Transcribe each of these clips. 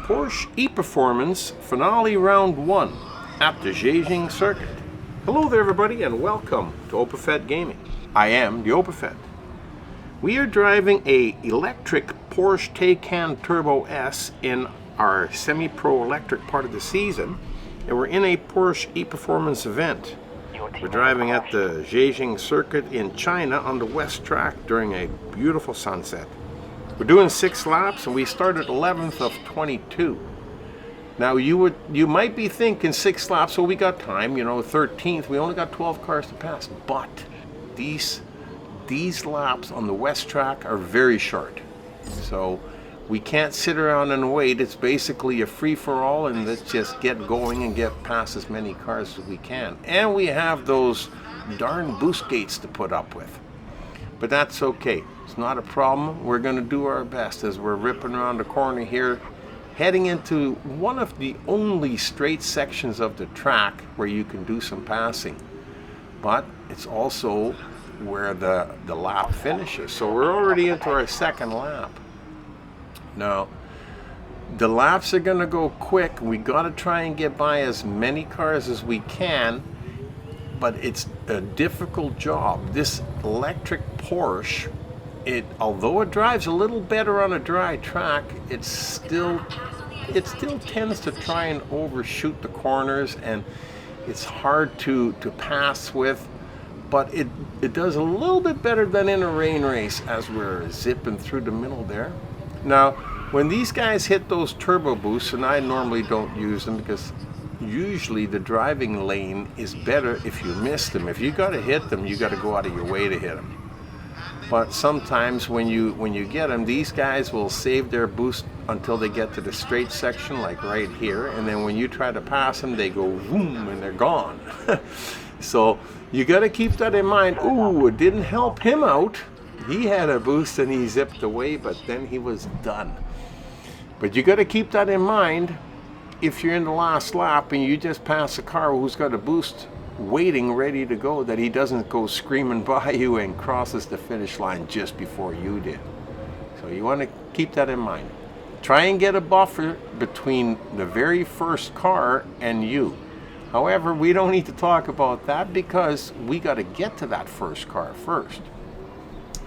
Porsche e-Performance Finale Round 1 at the Zhejiang Circuit. Hello there everybody and welcome to Opafet Gaming. I am the Opafet. We are driving a electric Porsche Taycan Turbo S in our semi-pro electric part of the season, and we're in a Porsche e-Performance event. We're driving at the Zhejiang Circuit in China on the west track during a beautiful sunset. We're doing 6 laps and we started 11th of 22. Now you might be thinking 6 laps, well we got time, 13th, we only got 12 cars to pass, but these laps on the west track are very short. So we can't sit around and wait. It's basically a free-for-all, and let's just get going and get past as many cars as we can. And we have those darn boost gates to put up with. But that's okay. It's not a problem. We're going to do our best as we're ripping around the corner here, heading into one of the only straight sections of the track where you can do some passing. But it's also where the lap finishes. So we're already into our second lap. Now, the laps are going to go quick. We got to try and get by as many cars as we can, but it's a difficult job. This electric Porsche, although it drives a little better on a dry track, it still tends to try and overshoot the corners, and it's hard to pass with. But it does a little bit better than in a rain race as we're zipping through the middle there. Now, when these guys hit those turbo boosts, and I normally don't use them because usually the driving lane is better if you miss them. If you got to hit them, you got to go out of your way to hit them. But sometimes when you get them, these guys will save their boost until they get to the straight section, like right here, and then when you try to pass them, they go boom and they're gone. So you got to keep that in mind. Ooh, it didn't help him out. He had a boost and he zipped away, but then he was done. But you got to keep that in mind if you're in the last lap and you just pass a car who's got a boost waiting, ready to go, that he doesn't go screaming by you and crosses the finish line just before you did. So you want to keep that in mind. Try and get a buffer between the very first car and you. However, we don't need to talk about that because we got to get to that first car first.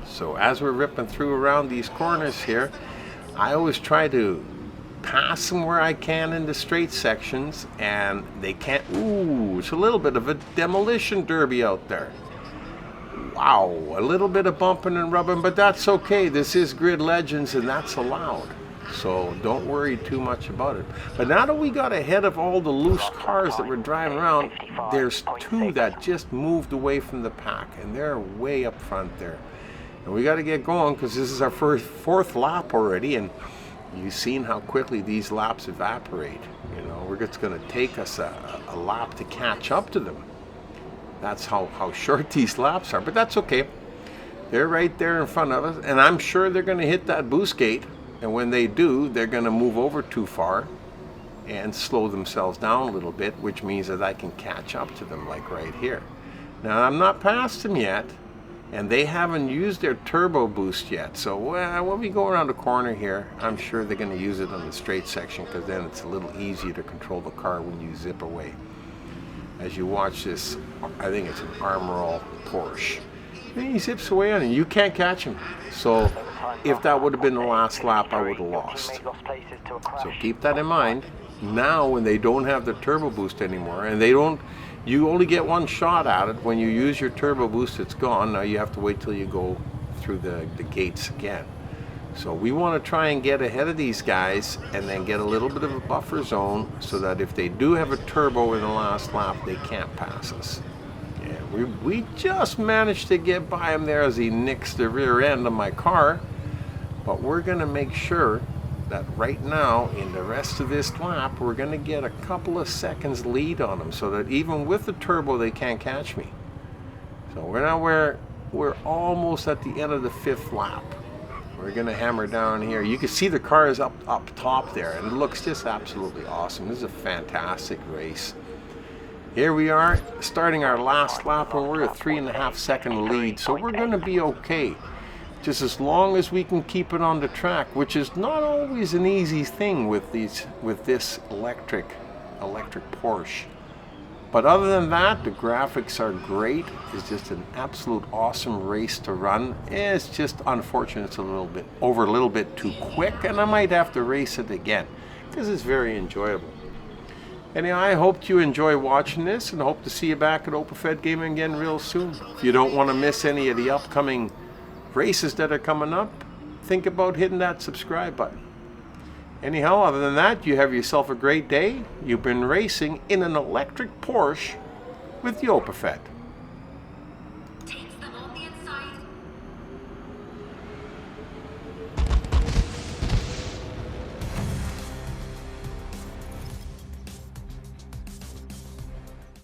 So as we're ripping through around these corners here, I always try to pass them where I can in the straight sections, and they can't. Ooh, it's a little bit of a demolition derby out there. Wow, a little bit of bumping and rubbing, but that's okay. This is Grid Legends and that's allowed. So don't worry too much about it. But now that we got ahead of all the loose cars that were driving around, there's 2 that just moved away from the pack, and they're way up front there. And we got to get going because this is our fourth lap already, and you've seen how quickly these laps evaporate. We're just going to take us a lap to catch up to them. That's how short these laps are, but that's okay. They're right there in front of us, and I'm sure they're going to hit that boost gate, and when they do, they're going to move over too far and slow themselves down a little bit, which means that I can catch up to them like right here. Now, I'm not past them yet, and they haven't used their turbo boost yet. So when we go around the corner here, I'm sure they're going to use it on the straight section because then it's a little easier to control the car when you zip away. As you watch this, I think it's an Armor All Porsche. And he zips away on it. You can't catch him. So if that would have been the last lap, I would have lost. So keep that in mind. Now when they don't have the turbo boost anymore, and you only get one shot at it. When you use your turbo boost, it's gone. Now you have to wait till you go through the gates again. So we want to try and get ahead of these guys and then get a little bit of a buffer zone so that if they do have a turbo in the last lap, they can't pass us. Yeah, we just managed to get by him there as he nicks the rear end of my car. But we're going to make sure that right now in the rest of this lap we're going to get a couple of seconds lead on them so that even with the turbo they can't catch me. So we're almost at the end of the 5th lap. We're going to hammer down here. You can see the cars up top there, and it looks just absolutely awesome. This is a fantastic race. Here we are starting our last lap, and we're a 3.5 second lead, so we're going to be okay. just as long as we can keep it on the track, which is not always an easy thing with this electric Porsche. But other than that, the graphics are great. It's just an absolute awesome race to run. It's just unfortunate it's a little bit too quick, and I might have to race it again because it's very enjoyable. Anyhow, I hope you enjoy watching this, and hope to see you back at OpenFed Gaming again real soon. If you don't want to miss any of the upcoming races that are coming up, think about hitting that subscribe button. Anyhow, other than that, you have yourself a great day. You've been racing in an electric Porsche with the OpenFed.